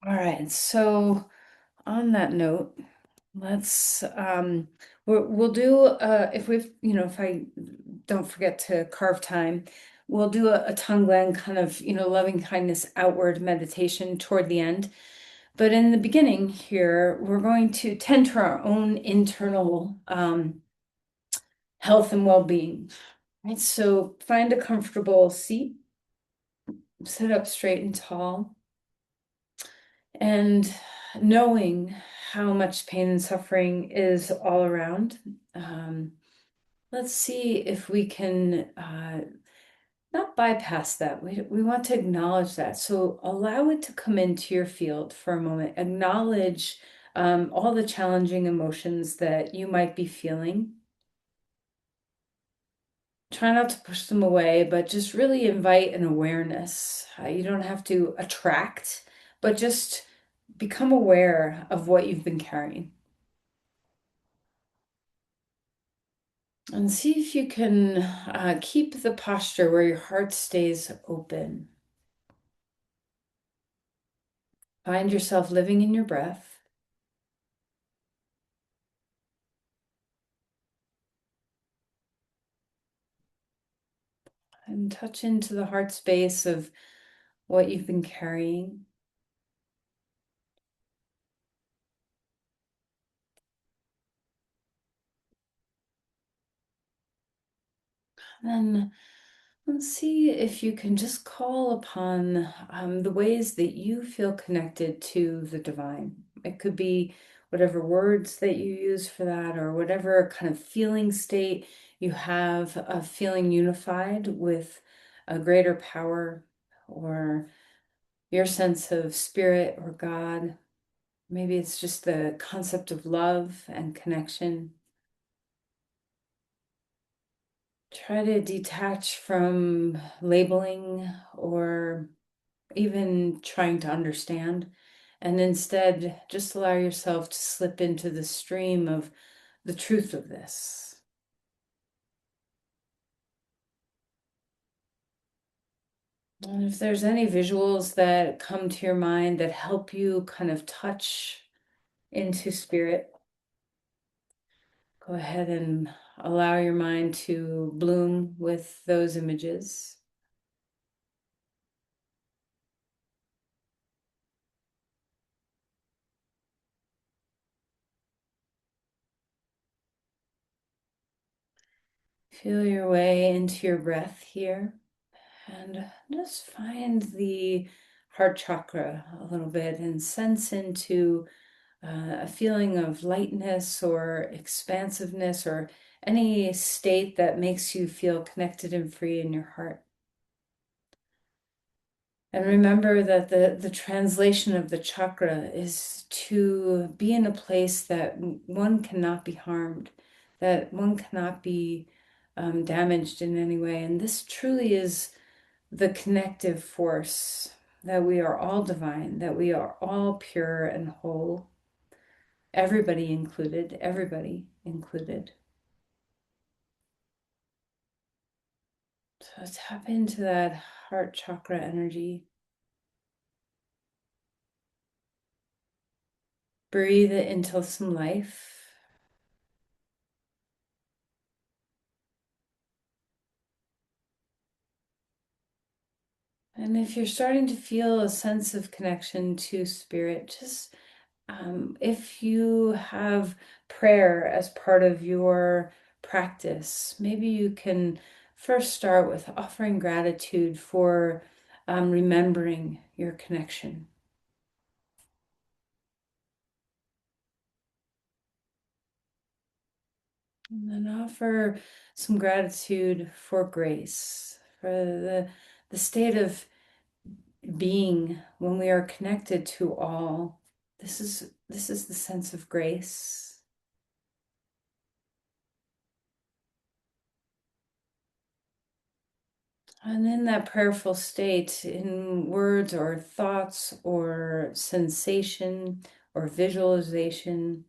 All right, so on that note, let's we'll do if we've if I don't forget to carve time, we'll do a tongue kind of loving kindness outward meditation toward the end. But in the beginning here, we're going to tend to our own internal health and well-being. Right, so find a comfortable seat, sit up straight and tall, and knowing how much pain and suffering is all around. Um, let's see if we can not bypass that. We want to acknowledge that. So allow it to come into your field for a moment. Acknowledge all the challenging emotions that you might be feeling. Try not to push them away, but just really invite an awareness. You don't have to attract, but just become aware of what you've been carrying. And see if you can keep the posture where your heart stays open. Find yourself living in your breath and touch into the heart space of what you've been carrying. Then let's see if you can just call upon the ways that you feel connected to the divine. It could be whatever words that you use for that, or whatever kind of feeling state you have of feeling unified with a greater power, or your sense of spirit or God. Maybe it's just the concept of love and connection. Try to detach from labeling or even trying to understand, and instead just allow yourself to slip into the stream of the truth of this. And if there's any visuals that come to your mind that help you kind of touch into spirit, go ahead and allow your mind to bloom with those images. Feel your way into your breath here, and just find the heart chakra a little bit and sense into a feeling of lightness or expansiveness, or any state that makes you feel connected and free in your heart. And remember that the translation of the chakra is to be in a place that one cannot be harmed, that one cannot be damaged in any way. And this truly is the connective force, that we are all divine, that we are all pure and whole, everybody included, everybody included. So tap into that heart chakra energy. Breathe it into some life. And if you're starting to feel a sense of connection to spirit, just if you have prayer as part of your practice, maybe you can first start with offering gratitude for remembering your connection. And then offer some gratitude for grace, for the state of being when we are connected to all. This is the sense of grace. And in that prayerful state, in words or thoughts or sensation or visualization,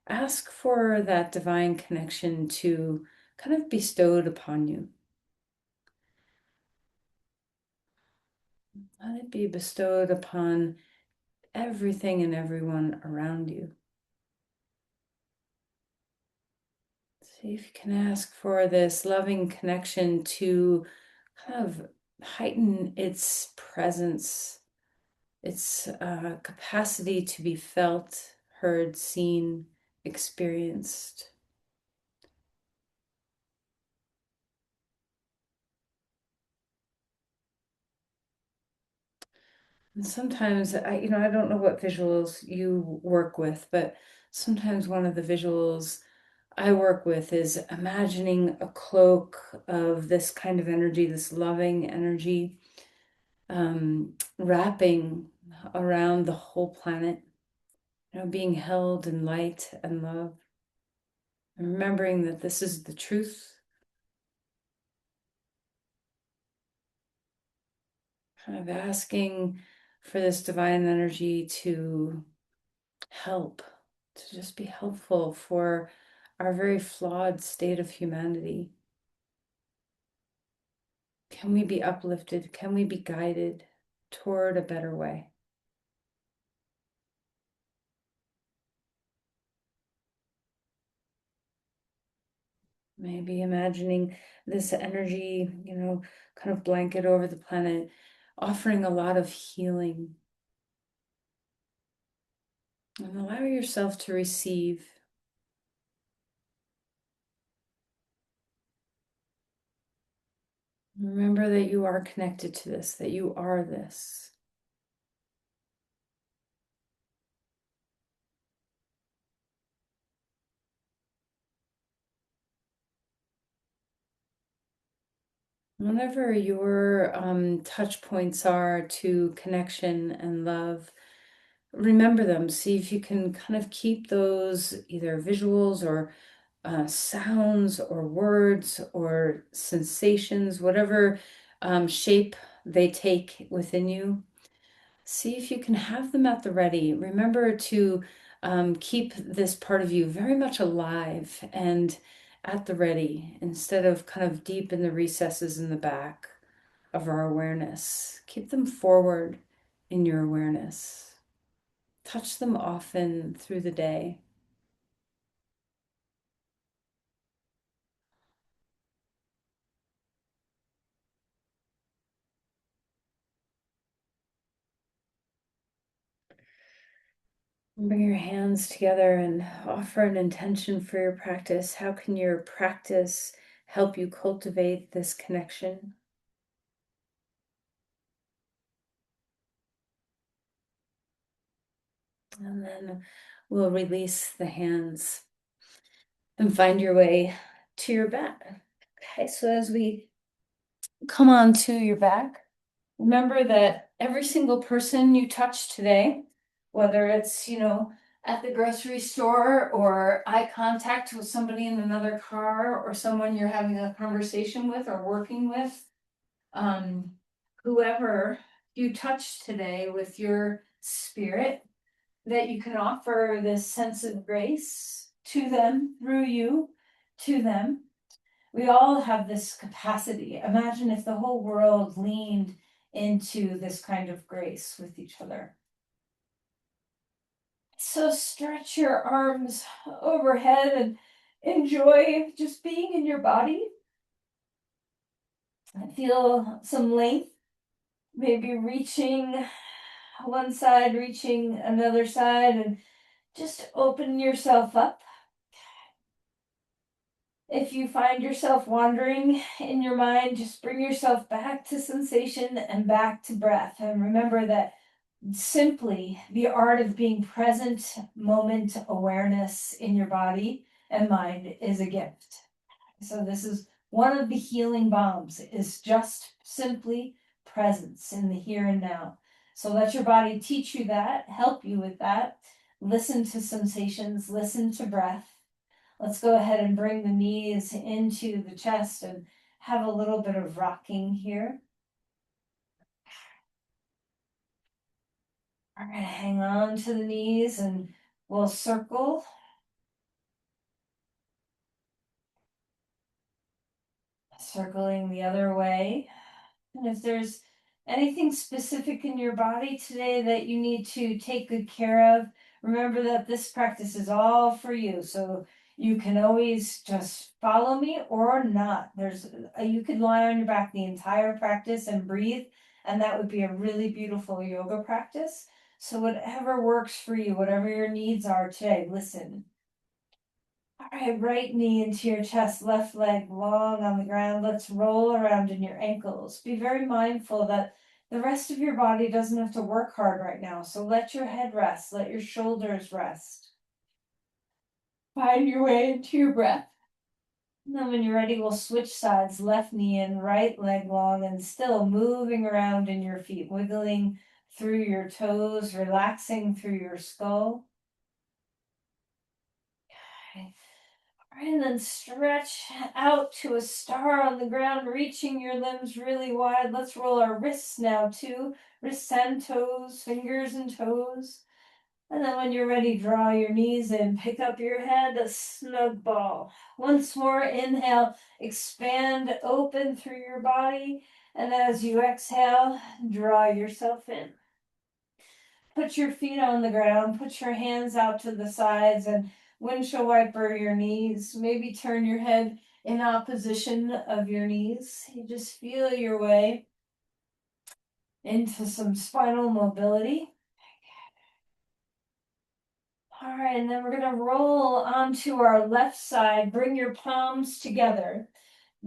ask for that divine connection to kind of bestowed upon you. Let it be bestowed upon everything and everyone around you. See if you can ask for this loving connection to kind of heighten its presence, its capacity to be felt, heard, seen, experienced. And sometimes I don't know what visuals you work with, but sometimes one of the visuals I work with is imagining a cloak of this kind of energy, this loving energy, wrapping around the whole planet, being held in light and love, and remembering that this is the truth, kind of asking for this divine energy to help, to just be helpful for our very flawed state of humanity. Can we be uplifted? Can we be guided toward a better way? Maybe imagining this energy, kind of blanket over the planet, offering a lot of healing. And allow yourself to receive. Remember that you are connected to this, that you are this. Whenever your touch points are to connection and love, remember them. See if you can kind of keep those either visuals or sounds or words or sensations, whatever shape they take within you. See if you can have them at the ready. Remember to keep this part of you very much alive and at the ready instead of kind of deep in the recesses in the back of our awareness. Keep them forward in your awareness. Touch them often through the day. Bring your hands together and offer an intention for your practice. How can your practice help you cultivate this connection? And then we'll release the hands and find your way to your back. Okay, so as we come on to your back, remember that every single person you touch today, whether it's, at the grocery store or eye contact with somebody in another car or someone you're having a conversation with or working with, um, whoever you touch today with your spirit, that you can offer this sense of grace to them, through you, to them. We all have this capacity. Imagine if the whole world leaned into this kind of grace with each other. So stretch your arms overhead and enjoy just being in your body. Feel some length, maybe reaching one side, reaching another side, and just open yourself up. If you find yourself wandering in your mind, just bring yourself back to sensation and back to breath. And remember that simply the art of being present, moment awareness in your body and mind is a gift. So this is one of the healing bombs, is just simply presence in the here and now. So let your body teach you that, help you with that. Listen to sensations, listen to breath. Let's go ahead and bring the knees into the chest and have a little bit of rocking here. All right, hang on to the knees and we'll circle. Circling the other way. And if there's Anything specific in your body today that you need to take good care of? Remember that this practice is all for you. So you can always just follow me or not. You could lie on your back the entire practice and breathe, and that would be a really beautiful yoga practice. So whatever works for you, whatever your needs are today, listen. All right, right knee into your chest, left leg long on the ground. Let's roll around in your ankles. Be very mindful that the rest of your body doesn't have to work hard right now. So let your head rest, let your shoulders rest. Find your way into your breath. And then when you're ready, we'll switch sides, left knee in, right leg long, and still moving around in your feet, wiggling through your toes, relaxing through your skull. Okay. And then stretch out to a star on the ground, reaching your limbs really wide. Let's roll our wrists now too. Wrists and toes, fingers and toes. And then when you're ready, draw your knees in. Pick up your head, a snug ball. Once more, inhale, expand, open through your body. And as you exhale, draw yourself in. Put your feet on the ground, put your hands out to the sides, and windshield wiper your knees. Maybe turn your head in opposition of your knees. You just feel your way into some spinal mobility. All right, and then we're going to roll onto our left side. Bring your palms together.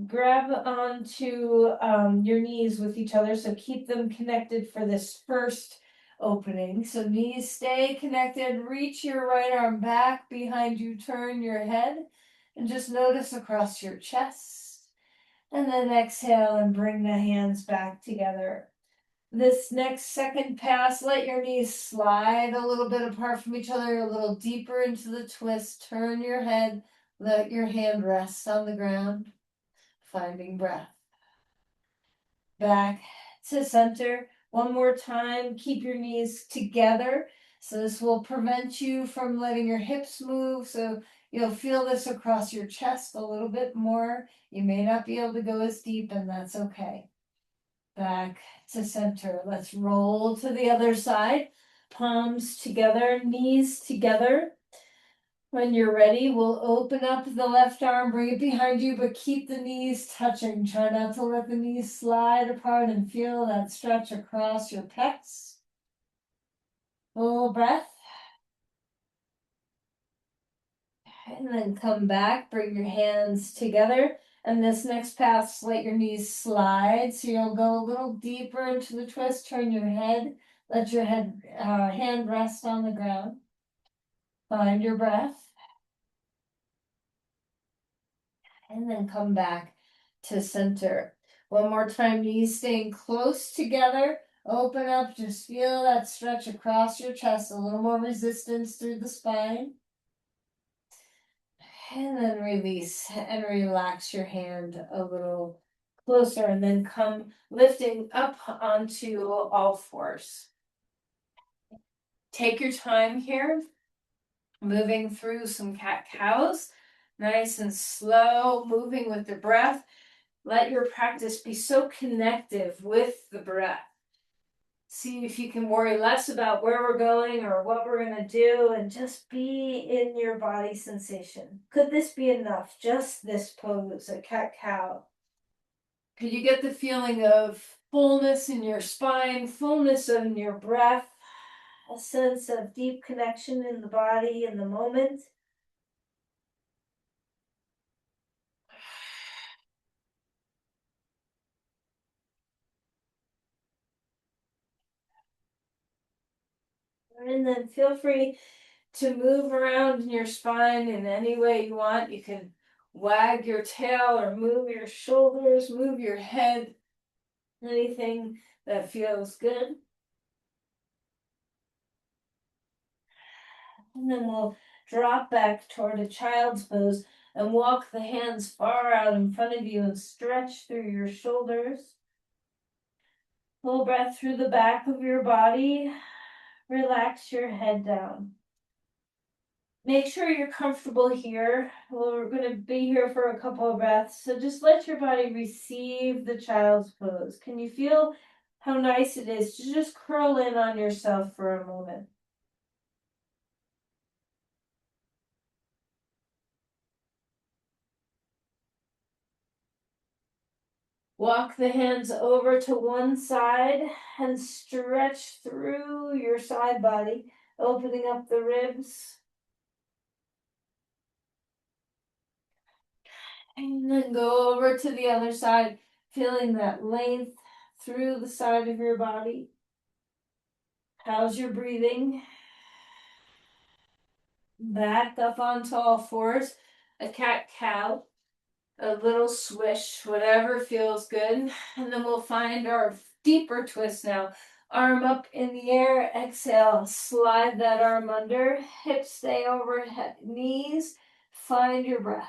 Grab onto your knees with each other, so keep them connected for this first opening. So knees stay connected. Reach your right arm back behind you, turn your head, and just notice across your chest. And then exhale and bring the hands back together. This next second pass, let your knees slide a little bit apart from each other, a little deeper into the twist. Turn your head, let your hand rest on the ground. Finding breath. Back to center. One more time. Keep your knees together. So this will prevent you from letting your hips move. So you'll feel this across your chest a little bit more. You may not be able to go as deep, and that's okay. Back to center. Let's roll to the other side. Palms together, knees together. When you're ready, we'll open up the left arm, bring it behind you, but keep the knees touching. Try not to let the knees slide apart and feel that stretch across your pecs. Full breath. And then come back, bring your hands together. And this next pass, let your knees slide. So you'll go a little deeper into the twist, turn your head, let your hand rest on the ground. Find your breath. And then come back to center. One more time, knees staying close together. Open up, just feel that stretch across your chest, a little more resistance through the spine. And then release and relax your hand a little closer, and then come lifting up onto all fours. Take your time here, moving through some cat-cows, nice and slow, moving with the breath. Let your practice be so connective with the breath. See if you can worry less about where we're going or what we're going to do, and just be in your body sensation. Could this be enough? Just this pose, a cat-cow. Could you get the feeling of fullness in your spine, fullness in your breath, a sense of deep connection in the body in the moment? And then feel free to move around in your spine in any way you want. You can wag your tail or move your shoulders, move your head, anything that feels good. And then we'll drop back toward a child's pose and walk the hands far out in front of you and stretch through your shoulders. Full breath through the back of your body. Relax your head down. Make sure you're comfortable here. We're going to be here for a couple of breaths. So just let your body receive the child's pose. Can you feel how nice it is to just curl in on yourself for a moment. Walk the hands over to one side and stretch through your side body, opening up the ribs. And then go over to the other side, feeling that length through the side of your body. How's your breathing? Back up onto all fours, a cat cow, a little swish, whatever feels good. And then we'll find our deeper twist now. Arm up in the air, exhale, slide that arm under, hips stay over knees, find your breath.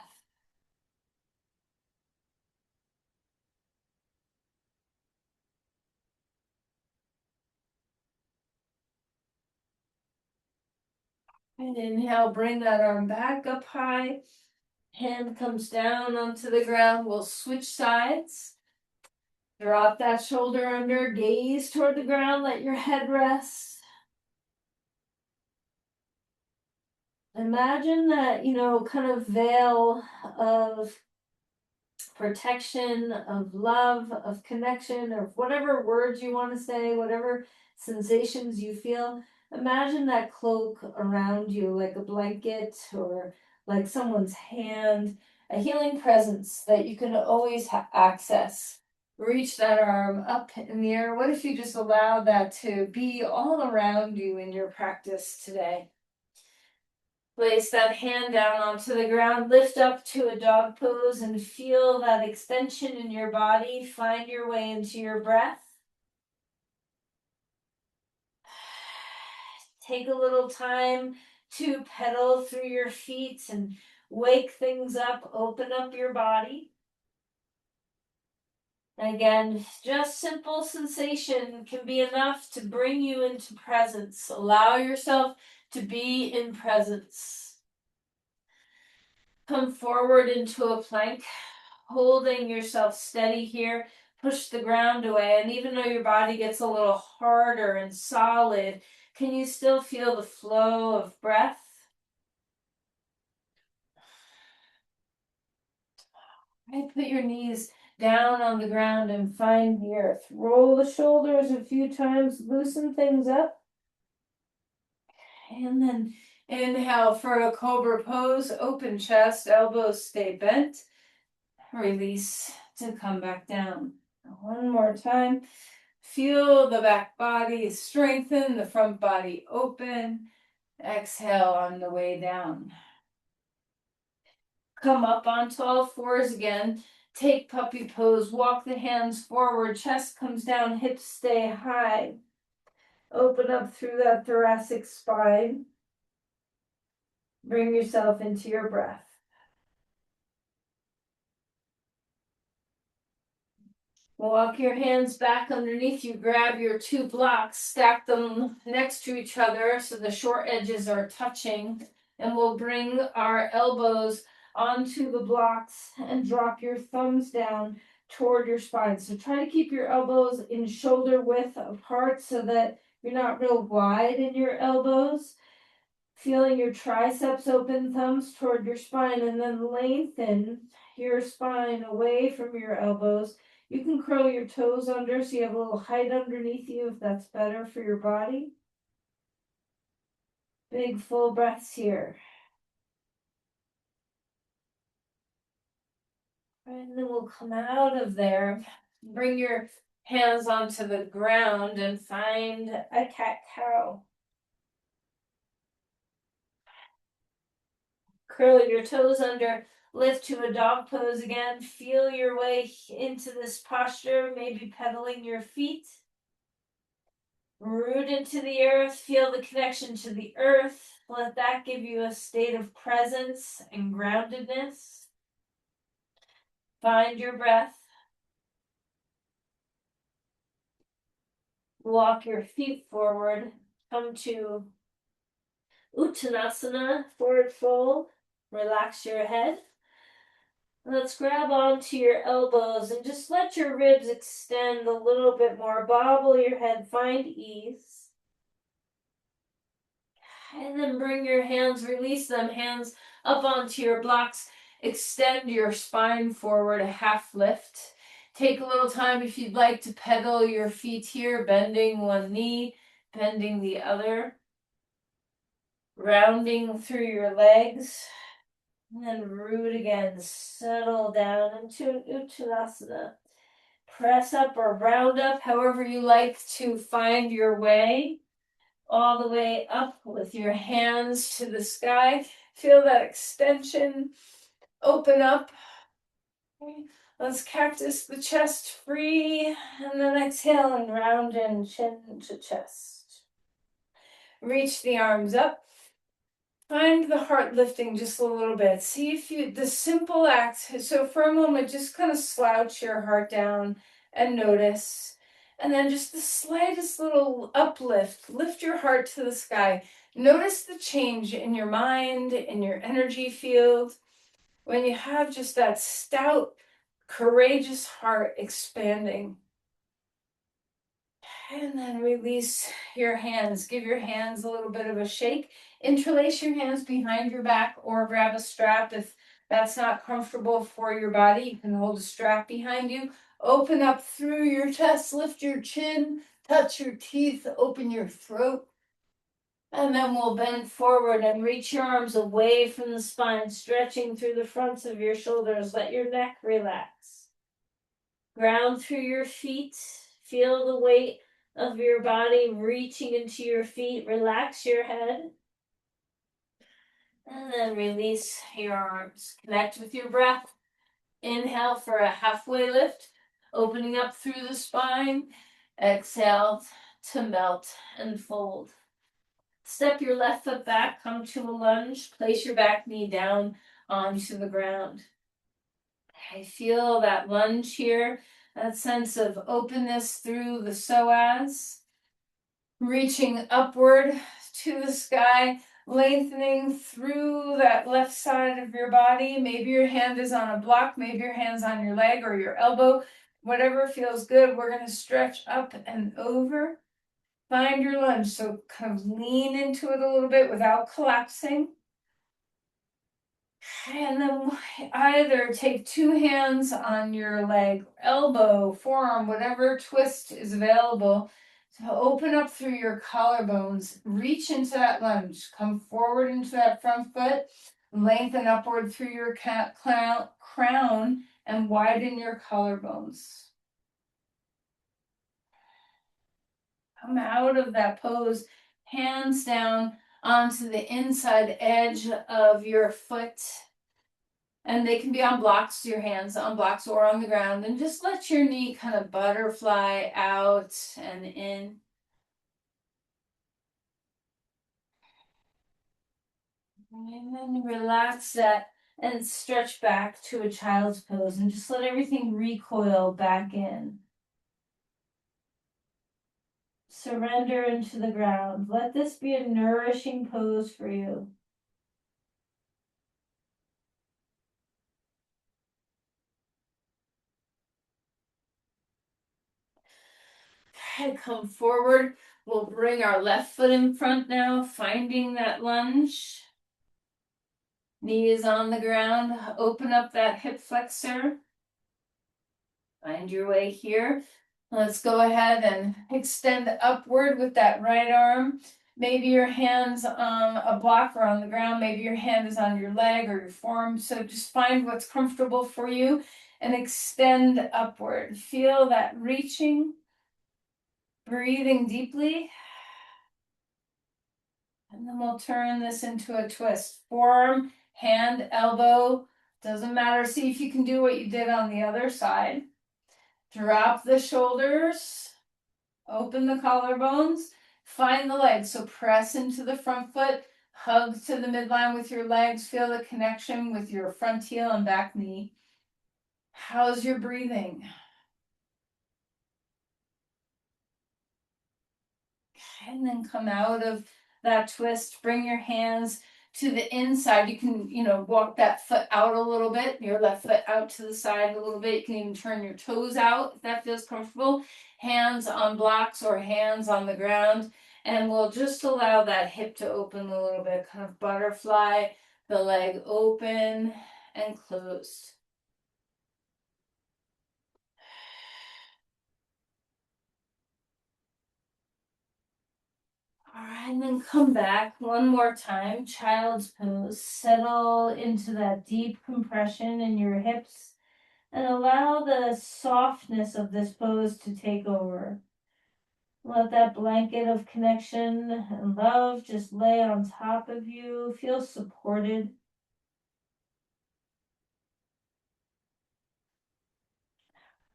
And inhale, bring that arm back up high. Hand comes down onto the ground. We'll switch sides. Drop that shoulder under, gaze toward the ground, let your head rest. Imagine that, kind of veil of protection, of love, of connection, of whatever words you want to say, whatever sensations you feel. Imagine that cloak around you like a blanket or like someone's hand, a healing presence that you can always access. Reach that arm up in the air. What if you just allow that to be all around you in your practice today? Place that hand down onto the ground, lift up to a dog pose and feel that extension in your body. Find your way into your breath. Take a little time to pedal through your feet and wake things up, open up your body. Again, just simple sensation can be enough to bring you into presence. Allow yourself to be in presence. Come forward into a plank, holding yourself steady here. Push the ground away, and even though your body gets a little harder and solid, can you still feel the flow of breath? Right, put your knees down on the ground and find the earth. Roll the shoulders a few times, loosen things up. And then inhale for a cobra pose, open chest, elbows stay bent. Release to come back down. One more time. Feel the back body strengthen, the front body open. Exhale on the way down. Come up onto all fours again. Take puppy pose. Walk the hands forward. Chest comes down. Hips stay high. Open up through that thoracic spine. Bring yourself into your breath. Walk your hands back underneath you. Grab your two blocks. Stack them next to each other so the short edges are touching. And we'll bring our elbows onto the blocks and drop your thumbs down toward your spine. So try to keep your elbows in shoulder width apart so that you're not real wide in your elbows. Feeling your triceps open, thumbs toward your spine, and then lengthen your spine away from your elbows. You can curl your toes under so you have a little height underneath you if that's better for your body. Big full breaths here. And then we'll come out of there. Bring your hands onto the ground and find a cat-cow. Curl your toes under, lift to a dog pose again. Feel your way into this posture, maybe pedaling your feet. Root into the earth, feel the connection to the earth. Let that give you a state of presence and groundedness. Find your breath. Walk your feet forward. Come to Uttanasana, forward fold. Relax your head. Let's grab onto your elbows and just let your ribs extend a little bit more. Bobble your head, find ease. And then bring your hands, release them, hands up onto your blocks. Extend your spine forward, a half lift. Take a little time if you'd like to pedal your feet here, bending one knee, bending the other, rounding through your legs. And then root again, settle down into an Uttanasana. Press up or round up, however you like to find your way. All the way up with your hands to the sky. Feel that extension. Open up. Okay. Let's cactus the chest free. And then exhale and round in chin to chest. Reach the arms up. Find the heart lifting just a little bit. See if you, the simple act. So for a moment, just kind of slouch your heart down and notice. And then just the slightest little uplift. Lift your heart to the sky. Notice the change in your mind, in your energy field. When you have just that stout, courageous heart expanding. And then release your hands. Give your hands a little bit of a shake. Interlace your hands behind your back or grab a strap if that's not comfortable for your body. You can hold a strap behind you. Open up through your chest, lift your chin, touch your teeth, open your throat. And then we'll bend forward and reach your arms away from the spine, stretching through the fronts of your shoulders. Let your neck relax. Ground through your feet. Feel the weight of your body reaching into your feet. Relax your head. And then release your arms. Connect with your breath. Inhale for a halfway lift, opening up through the spine. Exhale to melt and fold. Step your left foot back, come to a lunge. Place your back knee down onto the ground. I feel that lunge here, that sense of openness through the psoas, reaching upward to the sky, lengthening through that left side of your body. Maybe your hand is on a block, maybe your hand's on your leg or your elbow, whatever feels good. We're going to stretch up and over. Find your lunge, so kind of lean into it a little bit without collapsing. And then either take two hands on your leg, elbow, forearm, whatever twist is available. So open up through your collarbones, reach into that lunge, come forward into that front foot, lengthen upward through your crown, and widen your collarbones. Come out of that pose, hands down onto the inside edge of your foot. And they can be on blocks, your hands on blocks or on the ground. And just let your knee kind of butterfly out and in. And then relax that and stretch back to a child's pose and just let everything recoil back in. Surrender into the ground. Let this be a nourishing pose for you. Okay, come forward. We'll bring our left foot in front now, finding that lunge. Knee is on the ground. Open up that hip flexor. Find your way here. Let's go ahead and extend upward with that right arm. Maybe your hand's on a block or on the ground. Maybe your hand is on your leg or your forearm. So just find what's comfortable for you and extend upward. Feel that reaching. Breathing deeply. And then we'll turn this into a twist. Forearm, hand, elbow, doesn't matter. See if you can do what you did on the other side. Drop the shoulders, open the collarbones, find the legs. So press into the front foot, hug to the midline with your legs, feel the connection with your front heel and back knee. How's your breathing? And then come out of that twist. Bring your hands to the inside. You can, walk that foot out a little bit, your left foot out to the side a little bit. You can even turn your toes out if that feels comfortable. Hands on blocks or hands on the ground. And we'll just allow that hip to open a little bit, kind of butterfly, the leg open and closed. All right, and then come back one more time, child's pose. Settle into that deep compression in your hips and allow the softness of this pose to take over. Let that blanket of connection and love just lay on top of you. Feel supported.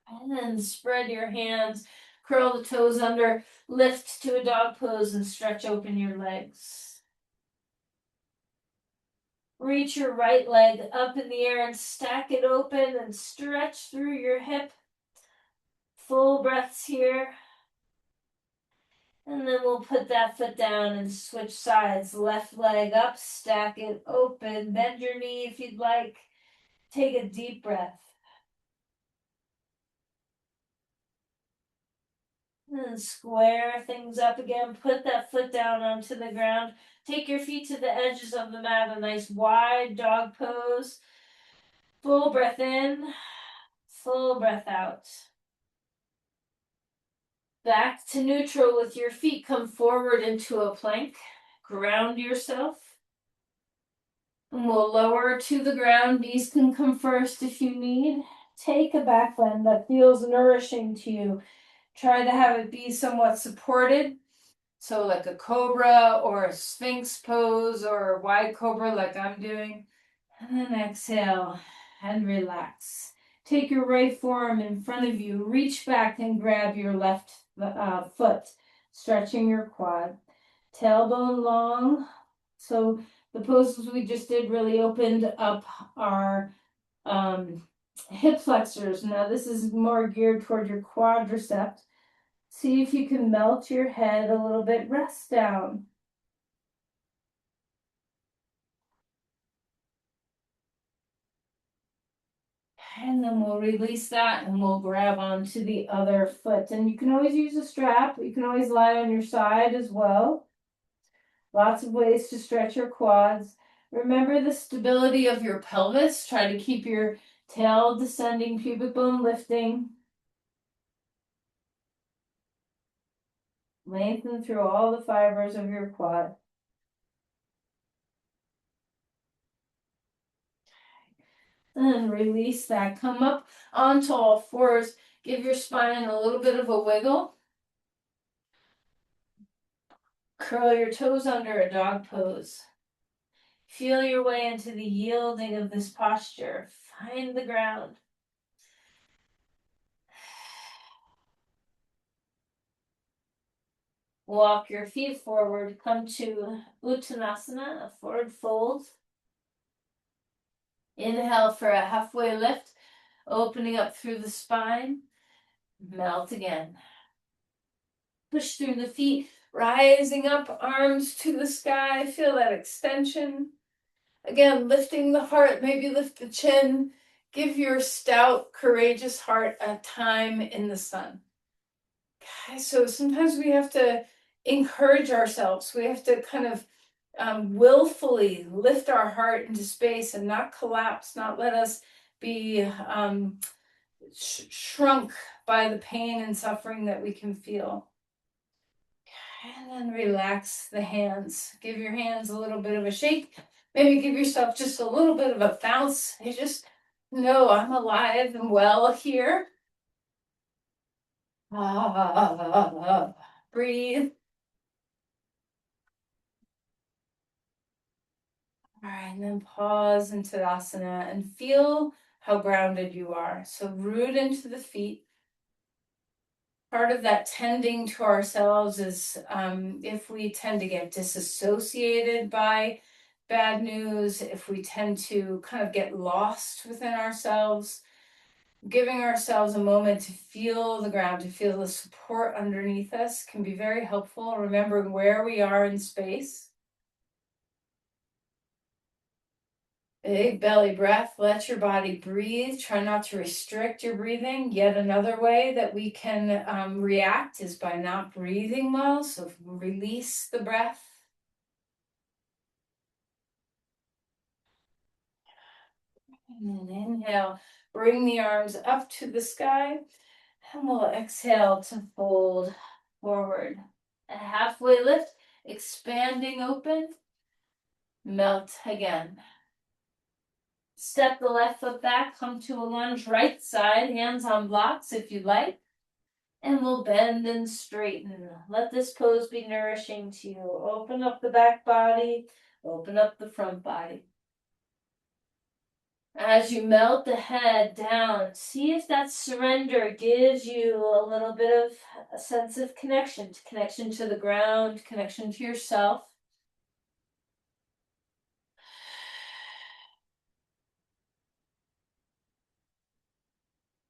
And then spread your hands, curl the toes under, lift to a dog pose, and stretch open your legs. Reach your right leg up in the air and stack it open and stretch through your hip. Full breaths here. And then we'll put that foot down and switch sides. Left leg up, stack it open. Bend your knee if you'd like. Take a deep breath. And then square things up again. Put that foot down onto the ground. Take your feet to the edges of the mat. A nice wide dog pose. Full breath in. Full breath out. Back to neutral with your feet. Come forward into a plank. Ground yourself. And we'll lower to the ground. Knees can come first if you need. Take a back bend that feels nourishing to you. Try to have it be somewhat supported. So like a cobra or a sphinx pose or a wide cobra like I'm doing. And then exhale and relax. Take your right forearm in front of you. Reach back and grab your left foot, stretching your quad. Tailbone long. So the poses we just did really opened up our hip flexors. Now this is more geared toward your quadricep. See if you can melt your head a little bit. Rest down. And then we'll release that and we'll grab onto the other foot. And you can always use a strap. You can always lie on your side as well. Lots of ways to stretch your quads. Remember the stability of your pelvis. Try to keep your tail descending, pubic bone lifting. Lengthen through all the fibers of your quad. And release that. Come up onto all fours. Give your spine a little bit of a wiggle. Curl your toes under a dog pose. Feel your way into the yielding of this posture. Find the ground. Walk your feet forward. Come to Uttanasana, a forward fold. Inhale for a halfway lift, opening up through the spine. Melt again. Push through the feet, rising up, arms to the sky. Feel that extension. Again, lifting the heart, maybe lift the chin. Give your stout, courageous heart a time in the sun. Okay, so sometimes we have to encourage ourselves. We have to kind of willfully lift our heart into space and not collapse, not let us be shrunk by the pain and suffering that we can feel. And then relax the hands. Give your hands a little bit of a shake. Maybe give yourself just a little bit of a bounce. You just know I'm alive and well here. Breathe. All right, and then pause in Tadasana and feel how grounded you are. So root into the feet. Part of that tending to ourselves is if we tend to get disassociated by bad news, if we tend to kind of get lost within ourselves, giving ourselves a moment to feel the ground, to feel the support underneath us can be very helpful. Remembering where we are in space. Big belly breath. Let your body breathe. Try not to restrict your breathing. Yet another way that we can react is by not breathing well. So release the breath. And then inhale. Bring the arms up to the sky. And we'll exhale to fold forward. A halfway lift. Expanding open. Melt again. Step the left foot back, come to a lunge, right side, hands on blocks if you like. And we'll bend and straighten. Let this pose be nourishing to you. Open up the back body, open up the front body. As you melt the head down, see if that surrender gives you a little bit of a sense of connection to the ground, connection to yourself.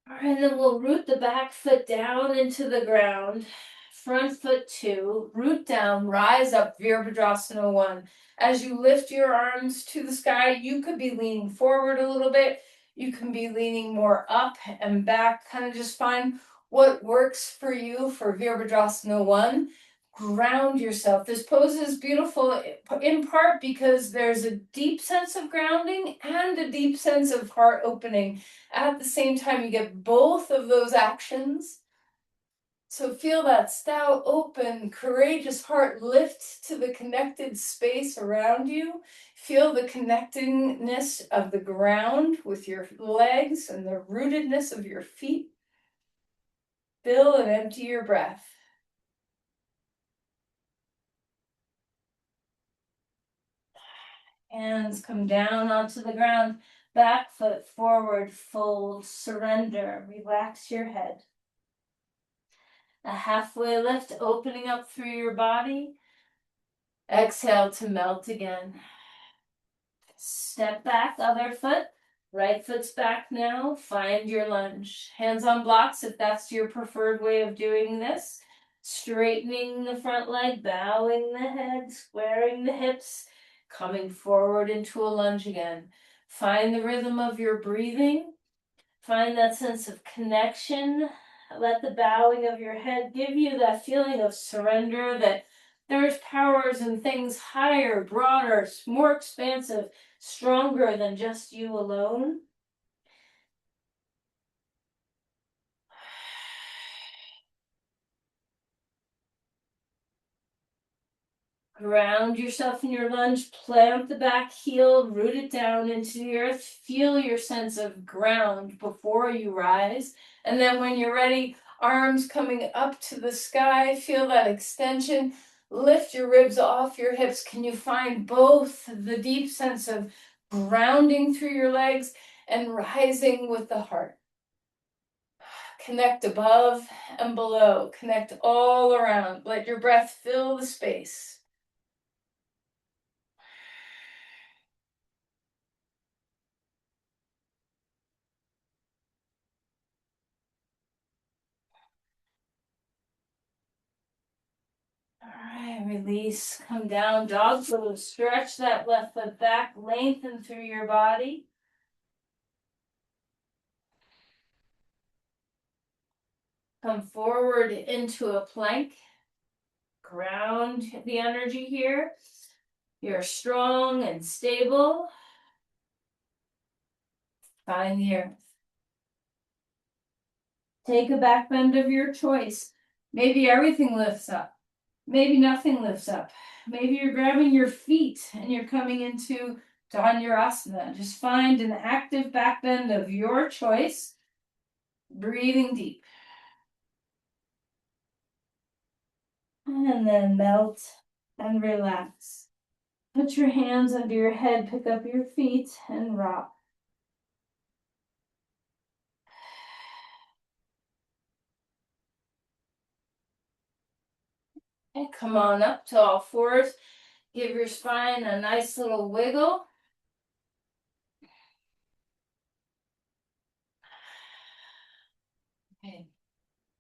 All right, and then we'll root the back foot down into the ground. Front foot 2, root down, rise up, Virabhadrasana 1. As you lift your arms to the sky, you could be leaning forward a little bit. You can be leaning more up and back. Kind of just find what works for you for Virabhadrasana 1. Ground yourself. This pose is beautiful in part because there's a deep sense of grounding and a deep sense of heart opening. At the same time, you get both of those actions. So feel that stout, open, courageous heart lift to the connected space around you. Feel the connectedness of the ground with your legs and the rootedness of your feet. Fill and empty your breath. Hands come down onto the ground. Back foot forward, fold, surrender. Relax your head. A halfway lift, opening up through your body. Exhale to melt again. Step back, other foot. Right foot's back now. Find your lunge. Hands on blocks if that's your preferred way of doing this. Straightening the front leg, bowing the head, squaring the hips, coming forward into a lunge again. Find the rhythm of your breathing. Find that sense of connection. Let the bowing of your head give you that feeling of surrender, that there's powers and things higher, broader, more expansive, stronger than just you alone. Ground yourself in your lunge, plant the back heel, root it down into the earth. Feel your sense of ground before you rise. And then when you're ready, arms coming up to the sky, feel that extension. Lift your ribs off your hips. Can you find both the deep sense of grounding through your legs and rising with the heart? Connect above and below. Connect all around. Let your breath fill the space. All right, release, come down, dog pose. Stretch that left foot back, lengthen through your body. Come forward into a plank. Ground the energy here. You're strong and stable. Find the earth. Take a back bend of your choice. Maybe everything lifts up. Maybe nothing lifts up. Maybe you're grabbing your feet and you're coming into Dhanurasana. Just find an active back bend of your choice. Breathing deep. And then melt and relax. Put your hands under your head, pick up your feet, and rock. And come on up to all fours. Give your spine a nice little wiggle. Okay.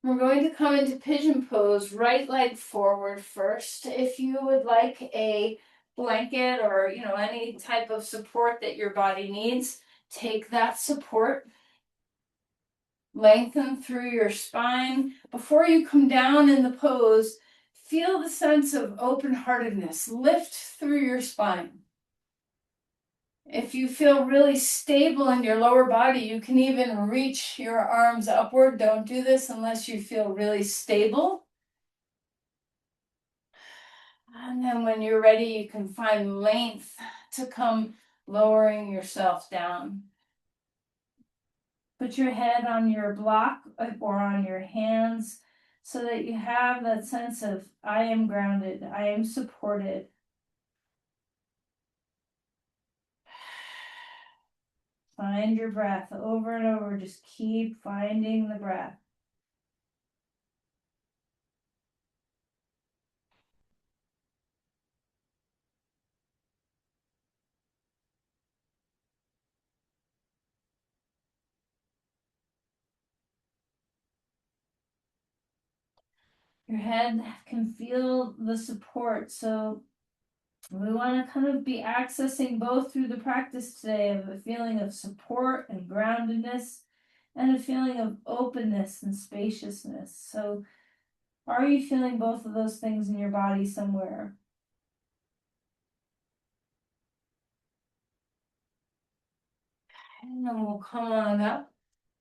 We're going to come into pigeon pose, right leg forward first. If you would like a blanket or, any type of support that your body needs. Take that support, lengthen through your spine. Before you come down in the pose, feel the sense of open-heartedness. Lift through your spine. If you feel really stable in your lower body, you can even reach your arms upward. Don't do this unless you feel really stable. And then when you're ready, you can find length to come lowering yourself down. Put your head on your block or on your hands so that you have that sense of, I am grounded, I am supported. Find your breath over and over. Just keep finding the breath. Your head can feel the support. So we want to kind of be accessing both through the practice today of a feeling of support and groundedness and a feeling of openness and spaciousness. So are you feeling both of those things in your body somewhere? And then we'll come on up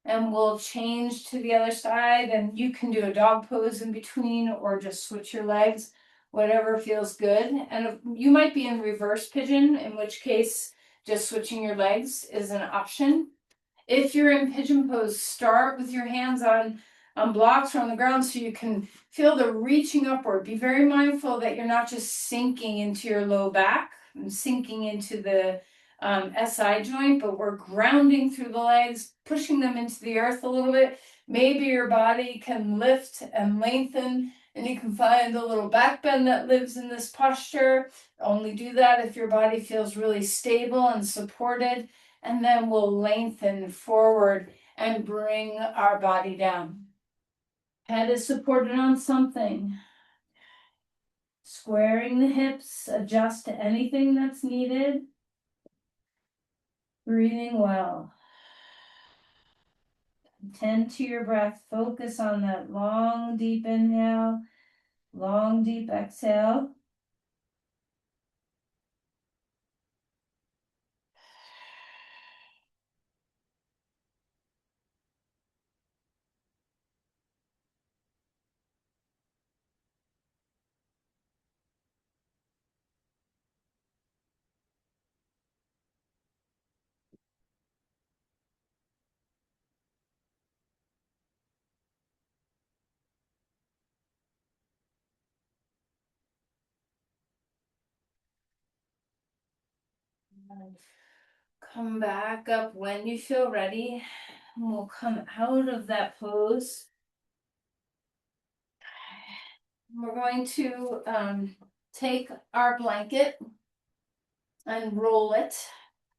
and we'll change to the other side, and you can do a dog pose in between or just switch your legs, whatever feels good. And you might be in reverse pigeon, in which case just switching your legs is an option. If you're in pigeon pose, start with your hands on blocks or on the ground so you can feel the reaching upward. Be very mindful that you're not just sinking into your low back and sinking into the SI joint, but we're grounding through the legs, pushing them into the earth a little bit. Maybe your body can lift and lengthen, and you can find a little back bend that lives in this posture. Only do that if your body feels really stable and supported. And then we'll lengthen forward and bring our body down. Head is supported on something. Squaring the hips, adjust to anything that's needed. Breathing well. Tend to your breath. Focus on that long, deep inhale, long, deep exhale. Come back up when you feel ready. And we'll come out of that pose. We're going to take our blanket and roll it.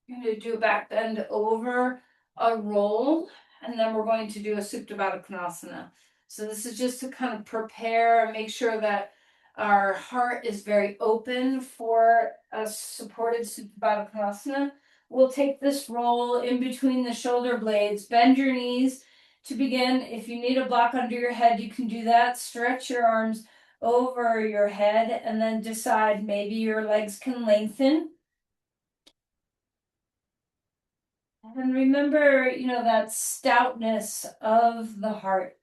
You're going to do a back bend over a roll, and then we're going to do a Supta Baddha Konasana. So this is just to kind of prepare and make sure that our heart is very open for a supported Supta Baddha Konasana. We'll take this roll in between the shoulder blades, bend your knees to begin. If you need a block under your head, you can do that. Stretch your arms over your head and then decide maybe your legs can lengthen. And remember, that stoutness of the heart.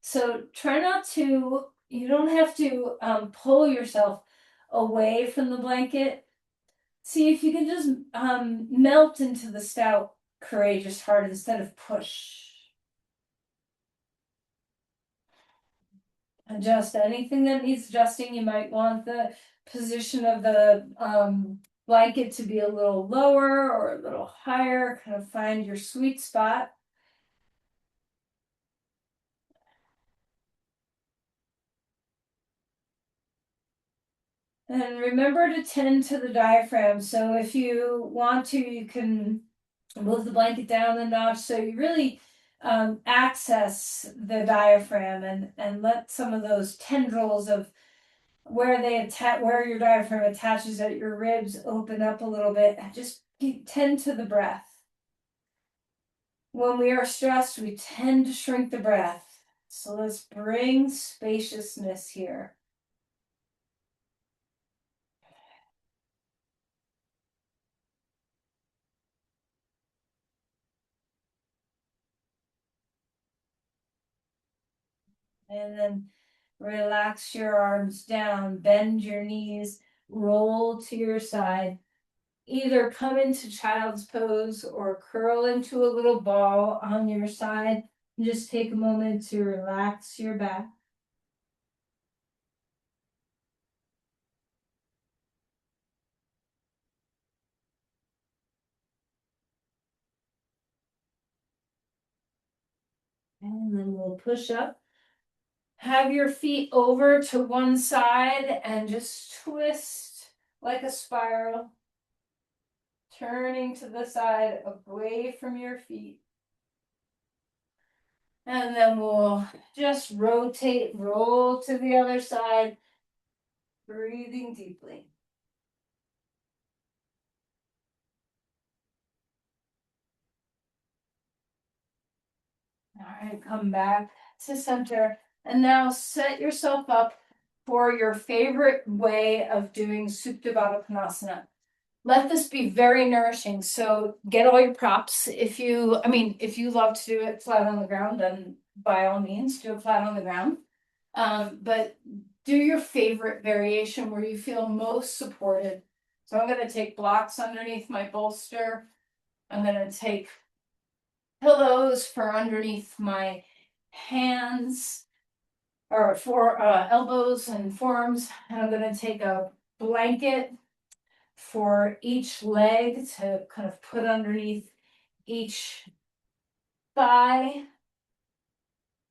So try not to, you don't have to pull yourself away from the blanket. See if you can just melt into the stout, courageous heart instead of push. Adjust anything that needs adjusting. You might want the position of the blanket to be a little lower or a little higher. Kind of find your sweet spot. And remember to tend to the diaphragm. So if you want to, you can move the blanket down a notch so you really access the diaphragm and let some of those tendrils of where they attach, where your diaphragm attaches at your ribs, open up a little bit. Just tend to the breath. When we are stressed, we tend to shrink the breath. So let's bring spaciousness here. And then relax your arms down, bend your knees, roll to your side. Either come into child's pose or curl into a little ball on your side. Just take a moment to relax your back. And then we'll push up. Have your feet over to one side and just twist like a spiral. Turning to the side away from your feet. And then we'll just rotate, roll to the other side, breathing deeply. All right, come back to center. And now set yourself up for your favorite way of doing Supta Baddha Konasana. Let this be very nourishing. So get all your props. If you love to do it flat on the ground, then by all means do it flat on the ground. But do your favorite variation where you feel most supported. So I'm going to take blocks underneath my bolster. I'm going to take pillows for underneath my hands or for elbows and forearms. And I'm going to take a blanket for each leg to kind of put underneath each thigh.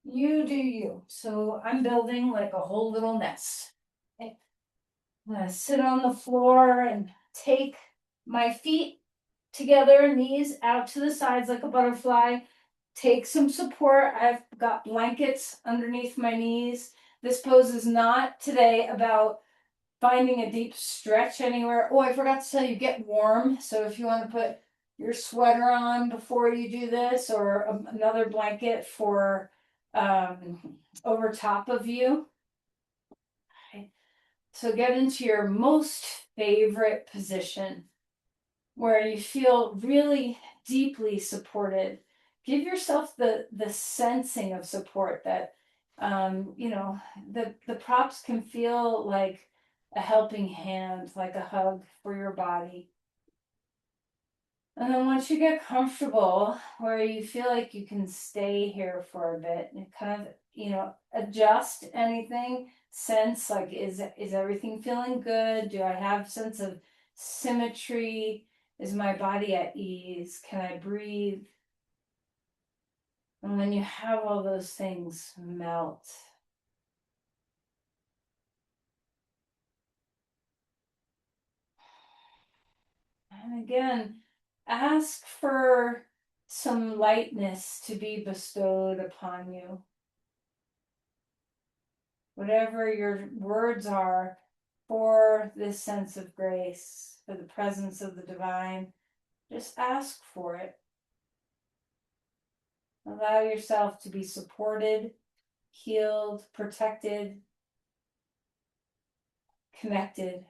You do you. So I'm building like a whole little nest. Okay. I'm gonna sit on the floor and take my feet together, knees out to the sides like a butterfly. Take some support. I've got blankets underneath my knees. This pose is not today about finding a deep stretch anywhere. Oh, I forgot to tell you, get warm. So if you want to put your sweater on before you do this, or another blanket for over top of you. Okay. So get into your most favorite position where you feel really deeply supported. Give yourself the sensing of support that the props can feel like a helping hand, like a hug for your body. And then once you get comfortable, where you feel like you can stay here for a bit and kind of, adjust anything, sense like, is everything feeling good? Do I have sense of symmetry? Is my body at ease? Can I breathe? And when you have all those things melt. And again, ask for some lightness to be bestowed upon you. Whatever your words are for this sense of grace, for the presence of the divine, just ask for it. Allow yourself to be supported, healed, protected, connected.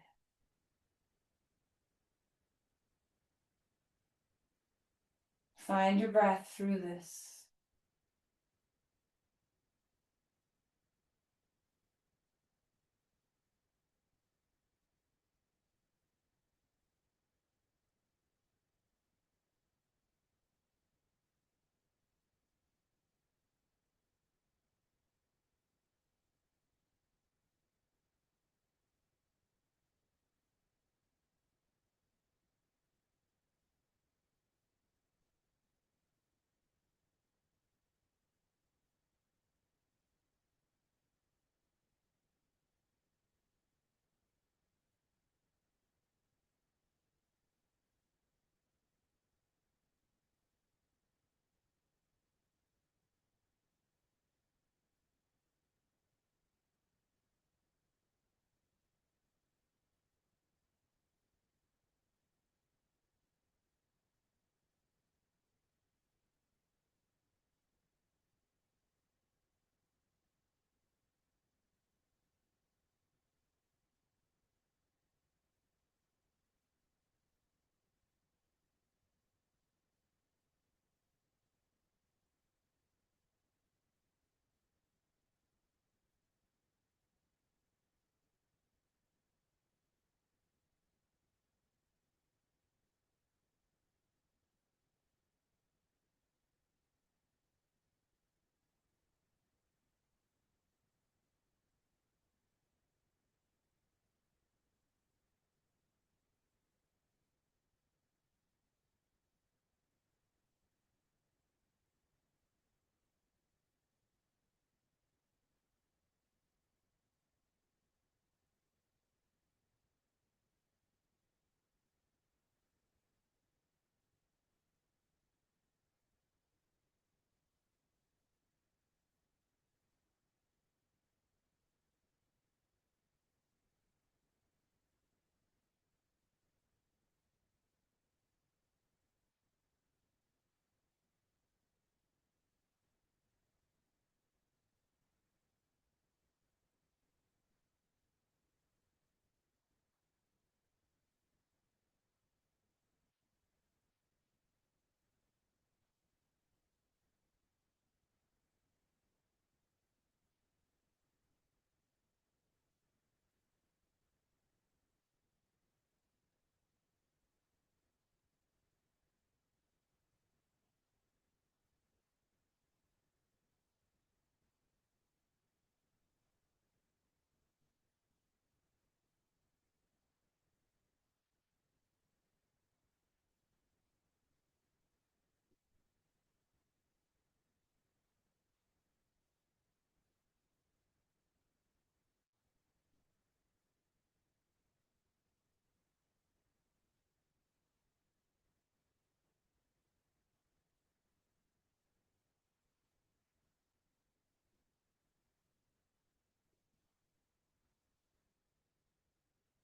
Find your breath through this.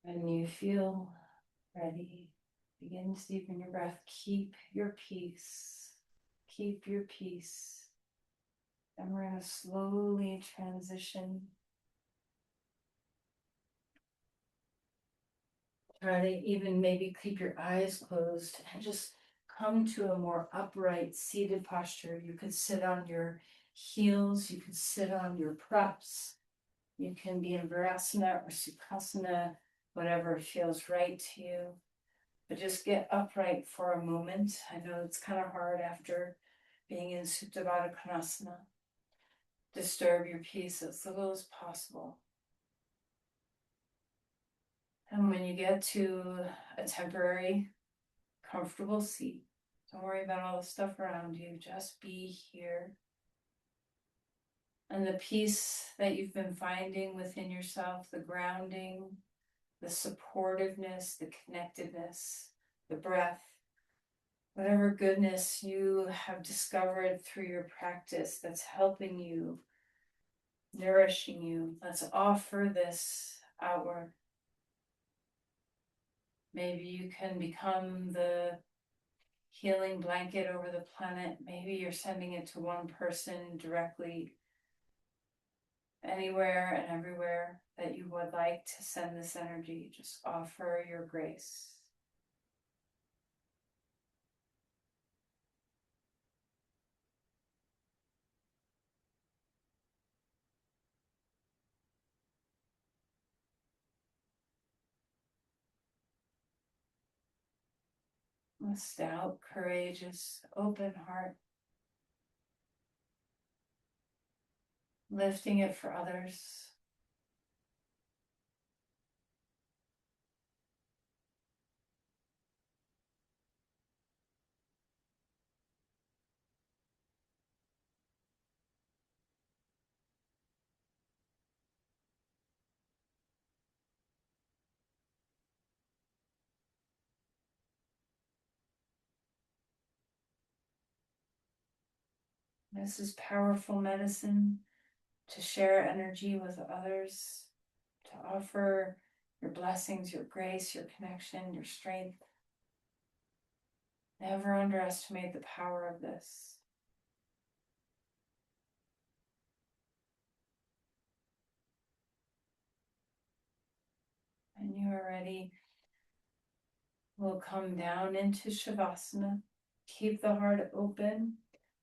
When you feel ready, begin to deepen your breath. Keep your peace. Keep your peace. And we're going to slowly transition. Try to even maybe keep your eyes closed and just come to a more upright seated posture. You could sit on your heels, you could sit on your props, you can be in Virasana or Sukhasana, whatever feels right to you. But just get upright for a moment. I know it's kind of hard after being in Supta Baddha Konasana. Disturb your peace as little as possible. And when you get to a temporary, comfortable seat, don't worry about all the stuff around you. Just be here. And the peace that you've been finding within yourself, the grounding, the supportiveness, the connectedness, the breath, whatever goodness you have discovered through your practice that's helping you, nourishing you, let's offer this outward. Maybe you can become the healing blanket over the planet. Maybe you're sending it to one person directly, anywhere and everywhere that you would like to send this energy. Just offer your grace. A stout, courageous, open heart, lifting it for others. This is powerful medicine to share energy with others, to offer your blessings, your grace, your connection, your strength. Never underestimate the power of this. When you are ready, we'll come down into Shavasana. Keep the heart open.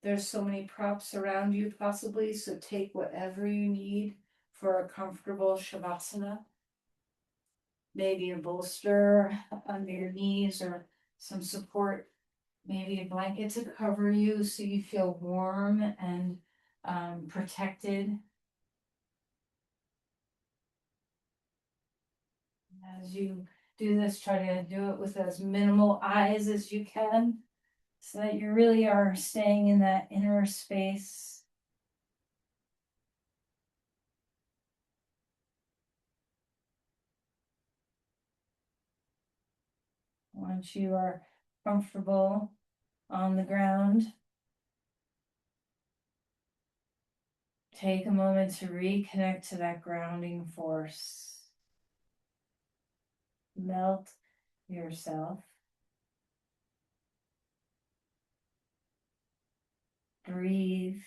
There's so many props around you possibly, so take whatever you need for a comfortable Shavasana. Maybe a bolster under your knees or some support, maybe a blanket to cover you so you feel warm and protected. As you do this, try to do it with as minimal eyes as you can so that you really are staying in that inner space. Once you are comfortable on the ground, take a moment to reconnect to that grounding force. Melt yourself. Breathe.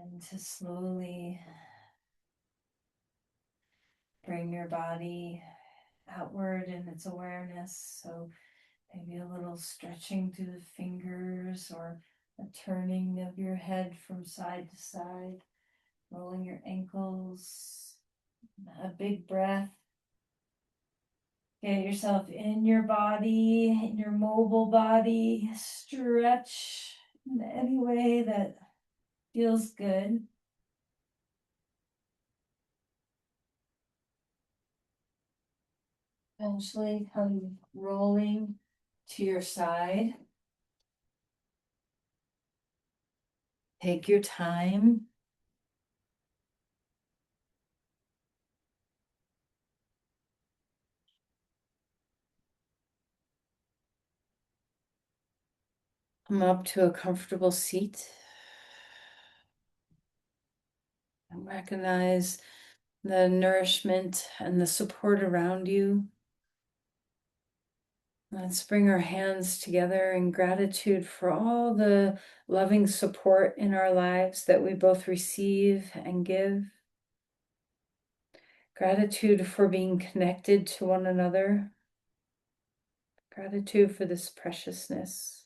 And to slowly bring your body outward in its awareness. So maybe a little stretching through the fingers or a turning of your head from side to side, rolling your ankles, a big breath. Get yourself in your body, in your mobile body. Stretch in any way that feels good. Eventually come rolling to your side. Take your time. Come up to a comfortable seat and recognize the nourishment and the support around you. Let's bring our hands together in gratitude for all the loving support in our lives that we both receive and give. Gratitude for being connected to one another. Gratitude for this preciousness.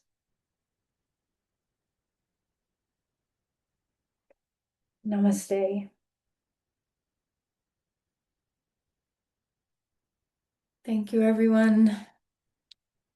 Namaste. Thank you, everyone.